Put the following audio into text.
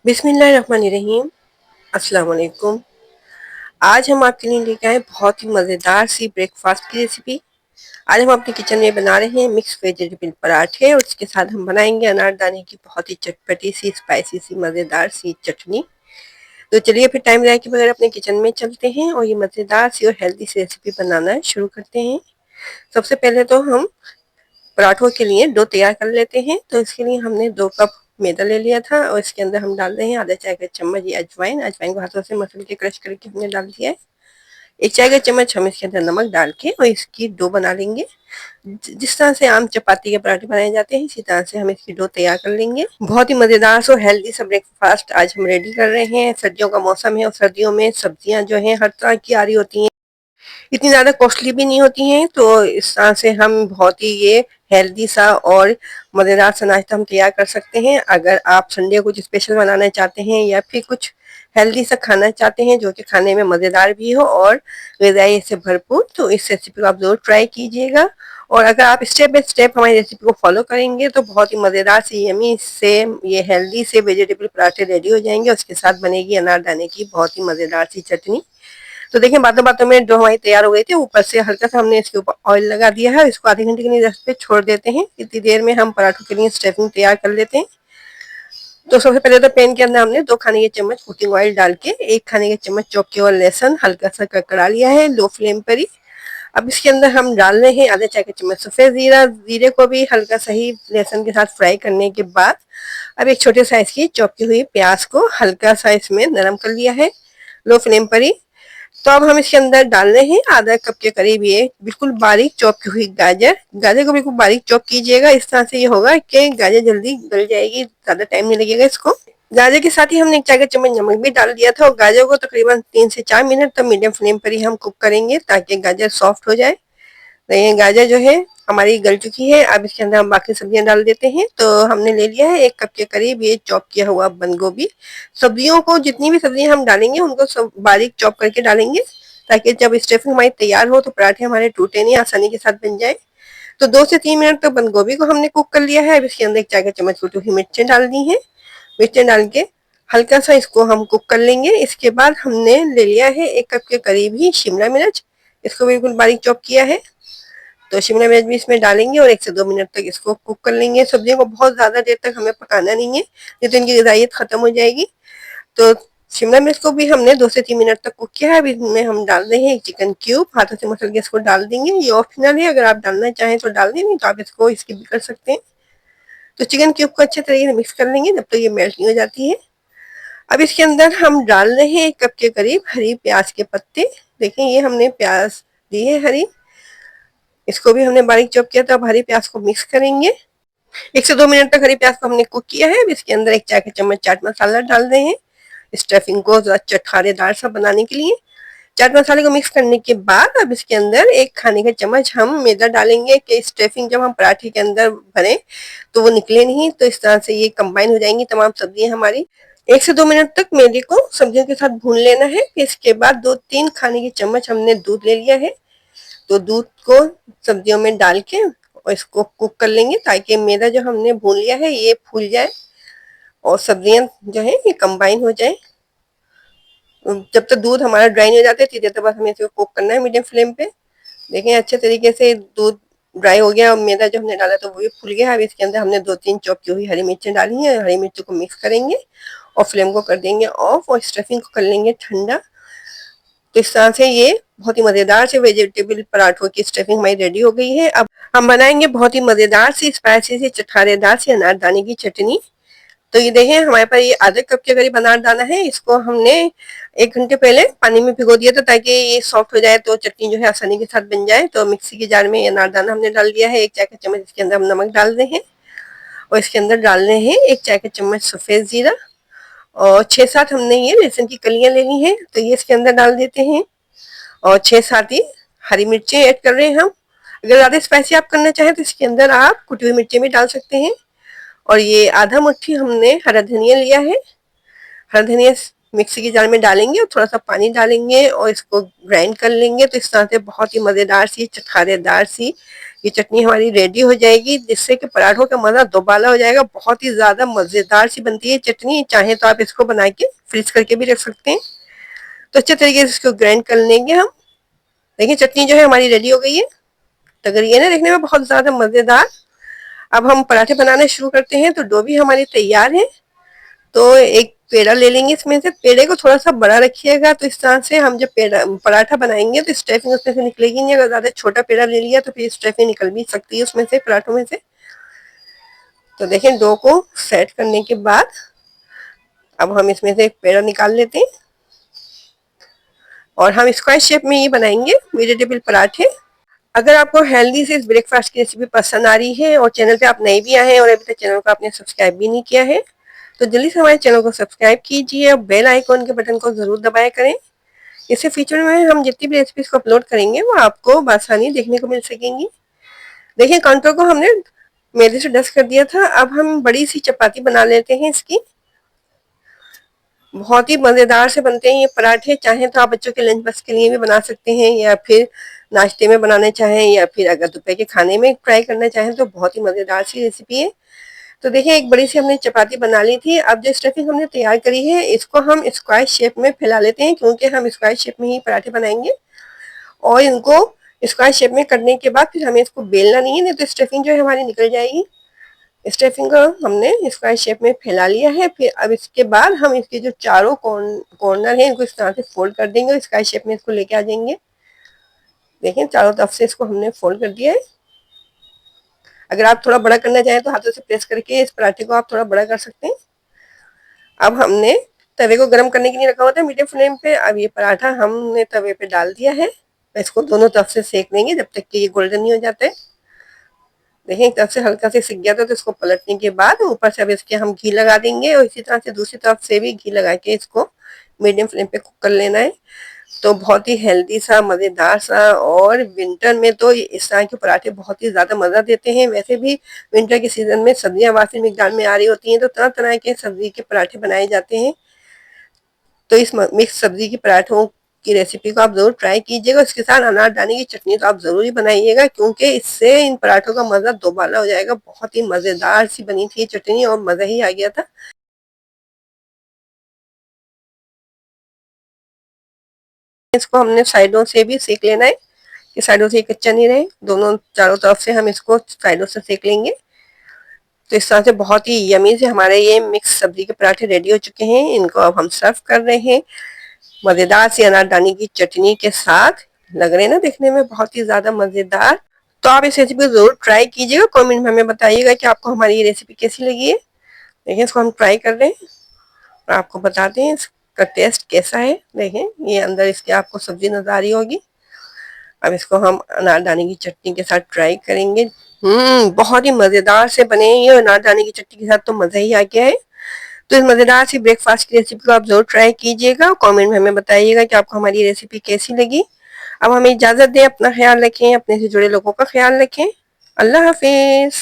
बिस्मिल्लाहिर्रहमानिर्रहीम। अस्सलाम वालेकुम। आज हम आपके लिए लेके आए बहुत ही मज़ेदार सी ब्रेकफास्ट की रेसिपी। आज हम अपने किचन में बना रहे हैं मिक्स वेजिटेबल पराठे और उसके साथ हम बनाएंगे अनारदाने की बहुत ही चटपटी सी स्पाइसी सी मज़ेदार सी चटनी। तो चलिए फिर टाइम लगाए के बगैर अपने किचन में चलते हैं और ये मज़ेदार सी और हेल्दी सी रेसिपी बनाना शुरू करते हैं। सबसे पहले तो हम पराठों के लिए डो तैयार कर लेते हैं। तो इसके लिए हमने 2 कप मैदा ले लिया था और इसके अंदर हम डाल रहे हैं आधा चाय का चम्मच ये अजवाइन। अजवाइन को हाथों से मसल के क्रश करके हमने डाल दिया है। 1 चाय का चम्मच हम इसके अंदर नमक डाल के और इसकी डो बना लेंगे। जिस तरह से आम चपाती के पराठे बनाए जाते हैं इसी तरह से हम इसकी डो तैयार कर लेंगे। बहुत ही मजेदार सो हेल्दी सा ब्रेकफास्ट आज हम रेडी कर रहे हैं। सर्दियों का मौसम है और सर्दियों में सब्जियां जो है हर तरह की आ रही होती हैं, इतनी ज़्यादा कॉस्टली भी नहीं होती हैं। तो इस तरह से हम बहुत ही ये हेल्दी सा और मज़ेदार सा नाश्ता हम तैयार कर सकते हैं। अगर आप संडे को कुछ स्पेशल बनाना चाहते हैं या फिर कुछ हेल्दी सा खाना चाहते हैं जो कि खाने में मज़ेदार भी हो और ग़िज़ाई से भरपूर, तो इस रेसिपी को आप ज़रूर ट्राई कीजिएगा। और अगर आप स्टेप बाय स्टेप हमारी रेसिपी को फॉलो करेंगे तो बहुत ही मज़ेदार से यमी से ये हेल्दी से वेजिटेबल पराठे रेडी हो जाएंगे। उसके साथ बनेगी अनारदाने की बहुत ही मज़ेदार सी चटनी। तो देखिए बातों बातों में डो हमारी तैयार हो गई थी। ऊपर से हल्का सा हमने इसके ऊपर ऑयल लगा दिया है। इसको आधे घंटे के लिए रेस्ट पे छोड़ देते हैं। इतनी देर में हम पराठों के लिए स्टफिंग तैयार कर लेते हैं। तो सबसे पहले तो पैन के अंदर हमने 2 खाने के चम्मच कुकिंग ऑयल डाल के 1 खाने के चम्मच चॉप किया हुआ लहसुन हल्का सा कड़कड़ा लिया है लो फ्लेम पर ही। अब इसके अंदर हम डाल रहे हैं आधा चाय का चम्मच सफेद जीरा। जीरे को भी हल्का सा ही लहसुन के साथ फ्राई करने के बाद अब एक छोटे साइज की चॉप की हुई प्याज को हल्का सा इसमें नरम कर लिया है लो फ्लेम पर ही। तो अब हम इसके अंदर डाल रहे हैं आधा कप के करीब ये बिल्कुल बारीक चॉप की हुई गाजर। गाजर को बिल्कुल बारीक चॉप कीजिएगा। इस तरह से ये होगा कि गाजर जल्दी गल जाएगी, ज्यादा टाइम नहीं लगेगा इसको। गाजर के साथ ही हमने 1 चाय का चम्मच नमक भी डाल दिया था और गाजर को तकरीबन 3 से 4 मिनट तक मीडियम फ्लेम पर ही हम कुक करेंगे ताकि गाजर सॉफ्ट हो जाए। तो ये गाजर जो है हमारी गल चुकी है। अब इसके अंदर हम बाकी सब्जियां डाल देते हैं। तो हमने ले लिया है 1 कप के करीब ये चॉप किया हुआ बंद गोभी। सब्जियों को जितनी भी सब्जियां हम डालेंगे उनको सब बारीक चॉप करके डालेंगे ताकि जब स्टफिंग हमारी तैयार हो तो पराठे हमारे टूटे नहीं, आसानी के साथ बन जाए। तो 2 से 3 मिनट तक बंद गोभी को हमने कुक कर लिया है। अब इसके अंदर 1 चाय का चम्मच कुटी हुई मिर्चें डाल दी हैं। मिर्चें डाल के हल्का सा इसको हम कुक कर लेंगे। इसके बाद हमने ले लिया है 1 कप के करीब ही शिमला मिर्च। इसको बिल्कुल बारीक चॉप किया है। तो शिमला मिर्च भी इसमें डालेंगे और 1 से 2 मिनट तक इसको कुक कर लेंगे। सब्जियों को बहुत ज्यादा देर तक हमें पकाना नहीं है, नहीं तो इनकी ग़िज़ाइयत खत्म हो जाएगी। तो शिमला मिर्च को भी हमने 2 से 3 मिनट तक कुक किया है। अब इसमें हम डाल रहे हैं एक चिकन क्यूब। हाथों से मसल के इसको डाल देंगे। ये ऑप्शनल है, अगर आप डालना चाहें तो डाल दें, नहीं तो आप इसको स्किप भी कर सकते हैं। तो चिकन क्यूब को अच्छे तरीके से मिक्स कर लेंगे जब तक ये मेल्ट नहीं हो जाती है। अब इसके अंदर हम डाल रहे हैं 1 कप के करीब हरी प्याज के पत्ते। देखें ये हमने प्याज दी है हरी, इसको भी हमने बारीक चॉप किया था। अब हरी प्याज को मिक्स करेंगे। 1 से 2 मिनट तक हरी प्याज को हमने कुक किया है। अब इसके अंदर 1 चाय का चम्मच चाट मसाला डाल रहे हैं स्टफिंग को थोड़ा चटखारेदार सा बनाने के लिए। चाट मसाले को मिक्स करने के बाद अब इसके अंदर 1 खाने का चम्मच हम मैदा डालेंगे कि स्टफिंग जब हम पराठे के अंदर भरें तो वो निकले नहीं। तो इस तरह से ये कंबाइन हो जाएंगी तमाम सब्जियां हमारी। 1 से 2 मिनट तक मैदे को सब्जियों के साथ भून लेना है। इसके बाद 2-3 खाने के चम्मच हमने दूध ले लिया है। तो दूध को सब्जियों में डाल के और इसको कुक कर लेंगे ताकि मैदा जो हमने भून लिया है ये फूल जाए और सब्जियां जो है ये कंबाइन हो जाए। जब तक दूध हमारा ड्राई नहीं हो जाता इतनी देर तक बस हमें इसको कुक करना है मीडियम फ्लेम पे। देखें अच्छे तरीके से दूध ड्राई हो गया और मैदा जो हमने डाला तो वो भी फूल गया। अब इसके अंदर हमने 2-3 चॉप की हुई हरी मिर्चें डाली हैं। हरी मिर्चों को मिक्स करेंगे और फ्लेम को कर देंगे ऑफ और स्टफिंग को कर लेंगे ठंडा। तो इस तरह से ये बहुत ही मजेदार से वेजिटेबल पराठों की स्टफिंग हमारी रेडी हो गई है। अब हम बनाएंगे बहुत ही मजेदार सी स्पाइसी सी चटखारेदार सी अनारदाने की चटनी। तो ये देखें हमारे पास ये आधे कप के करीब अनारदाना है। इसको हमने 1 घंटे पहले पानी में भिगो दिया था ताकि ये सॉफ्ट हो जाए तो चटनी जो है आसानी के साथ बन जाए। तो मिक्सी के जार में ये अनारदाना हमने डाल दिया है। 1 चाय का चम्मच इसके अंदर हम नमक डाल रहे हैं और इसके अंदर डाल रहे हैं 1 चाय का चम्मच सफेद जीरा और 6-7 हमने ये लहसुन की कलियां लेनी है तो ये इसके अंदर डाल देते हैं और 6-7 ही हरी मिर्चें ऐड कर रहे हैं हम। अगर ज्यादा स्पाइसी आप करना चाहें तो इसके अंदर आप कुटी हुई मिर्चें भी डाल सकते हैं। और ये आधा मुट्ठी हमने हरा धनिया लिया है। हरा धनिया मिक्सी के जार में डालेंगे और थोड़ा सा पानी डालेंगे और इसको ग्राइंड कर लेंगे। तो इस तरह से बहुत ही मज़ेदार सी चटखारेदार सी ये चटनी हमारी रेडी हो जाएगी, जिससे कि पराठों का मज़ा दोबाला हो जाएगा। बहुत ही ज़्यादा मज़ेदार सी बनती है चटनी। चाहे तो आप इसको बना के फ्रीज करके भी रख सकते हैं। तो अच्छे तरीके से इसको ग्राइंड कर लेंगे हम। देखिए चटनी जो है हमारी रेडी हो गई है। लग रही है ना देखने में बहुत ज़्यादा मज़ेदार। अब हम पराठे बनाने शुरू करते हैं। तो डो भी हमारी तैयार है। तो एक पेड़ा ले लेंगे, इसमें से पेड़े को थोड़ा सा बड़ा रखिएगा। तो इस तरह से हम जब पेड़ा पराठा बनाएंगे तो स्टफिंग उसमें से निकलेगी नहीं। अगर ज्यादा छोटा पेड़ा ले लिया तो फिर स्टफिंग निकल भी सकती है उसमें से, पराठों में से। तो देखें डो को सेट करने के बाद अब हम इसमें से एक पेड़ा निकाल लेते हैं और हम स्क्वायर शेप में ये बनाएंगे वेजिटेबल पराठे। अगर आपको हेल्दी से इस ब्रेकफास्ट की रेसिपी पसंद आ रही है और चैनल पे आप नए भी आए हैं और अभी तक चैनल को आपने सब्सक्राइब भी नहीं किया है, तो जल्दी से हमारे चैनल को सब्सक्राइब कीजिए और बेल आइकॉन के बटन को जरूर दबाया करें। इससे फ्यूचर में हम जितनी भी रेसिपीज को अपलोड करेंगे वो आपको बआसानी देखने को मिल सकेंगी। देखिए काउंटर को हमने मैदे से डस्ट कर दिया था। अब हम बड़ी सी चपाती बना लेते हैं इसकी। बहुत ही मजेदार से बनते हैं ये पराठे। चाहे तो आप बच्चों के लंच बॉक्स के लिए भी बना सकते हैं, या फिर नाश्ते में बनाने चाहें, या फिर अगर दोपहर के खाने में ट्राई करना चाहें तो बहुत ही मजेदार सी रेसिपी है। तो देखिए एक बड़ी सी हमने चपाती बना ली थी। अब जो स्टफिंग हमने तैयार करी है इसको हम स्क्वायर शेप में फैला लेते हैं, क्योंकि हम स्क्वायर शेप में ही पराठे बनाएंगे। और इनको स्क्वायर शेप में करने के बाद फिर हमें इसको बेलना नहीं है, नहीं तो स्टफिंग जो है हमारी निकल जाएगी। स्टफिंग को हमने स्क्वायर शेप में फैला लिया है। फिर अब इसके बाद हम इसके जो चारों कॉर्नर है इनको इस तरह से फोल्ड कर देंगे और स्क्वायर शेप में इसको लेके आ जाएंगे। देखिए चारों तरफ से इसको हमने फोल्ड कर दिया है। अगर आप थोड़ा बड़ा करना चाहें तो हाथों से प्रेस करके इस पराठे को आप थोड़ा बड़ा कर सकते हैं। अब हमने तवे को गर्म करने के लिए रखा हुआ था मीडियम फ्लेम पे। अब ये पराठा हमने तवे पे डाल दिया है। इसको दोनों तरफ से सेक लेंगे जब तक कि ये गोल्डन नहीं हो जाते। देखिए एक तरफ से हल्का से सिक गया था तो इसको पलटने के बाद ऊपर से अब इसके हम घी लगा देंगे और इसी तरह से दूसरी तरफ से भी घी लगा के इसको मीडियम फ्लेम पे कुक कर लेना है। तो बहुत ही हेल्दी सा मजेदार सा, और विंटर में तो इस तरह के पराठे बहुत ही ज्यादा मजा देते हैं। वैसे भी विंटर के सीजन में सब्जियां वाफी मिकदार में आ रही होती हैं, तो तरह तरह के सब्जी के पराठे बनाए जाते हैं। तो इस मिक्स सब्जी के पराठों की रेसिपी को आप जरूर ट्राई कीजिएगा। इसके साथ अनारदाने की चटनी तो आप जरूर ही बनाइएगा, क्योंकि इससे इन पराठों का मजा दोबाला हो जाएगा। बहुत ही मजेदार सी बनी थी ये चटनी और मजा ही आ गया था। इसको हमने साइडों से भी सेक लेना है कि साइडों से कच्चा नहीं रहे। दोनों चारों तरफ से हम इसको साइडों से सेक लेंगे। तो इस तरह से बहुत ही यमी से हमारे ये मिक्स सब्जी के पराठे रेडी हो चुके हैं। इनको अब हम सर्व कर रहे हैं मजेदार सी अनारदाने की चटनी के साथ। लग रहे हैं ना देखने में बहुत ही ज्यादा मजेदार। तो आप इस रेसिपी को जरूर ट्राई कीजिएगा। कमेंट में हमें बताइएगा कि आपको हमारी ये रेसिपी कैसी लगी है। देखिए इसको हम ट्राई कर रहे हैं और आपको बताते हैं इसका टेस्ट कैसा है। देखें ये अंदर इसके आपको सब्जी नजर आ रही होगी। अब इसको हम अनारदाने की चटनी के साथ ट्राई करेंगे। बहुत ही मजेदार से बने हैं ये। अनारदाने की चटनी के साथ तो मजा ही आ गया है। तो इस मजेदार सी ब्रेकफास्ट की रेसिपी को आप जरूर ट्राई कीजिएगा। कमेंट में हमें बताइएगा कि आपको हमारी रेसिपी कैसी लगी। अब हमें इजाजत दें। अपना ख्याल रखें, अपने से जुड़े लोगों का ख्याल रखें। अल्लाह हाफिज।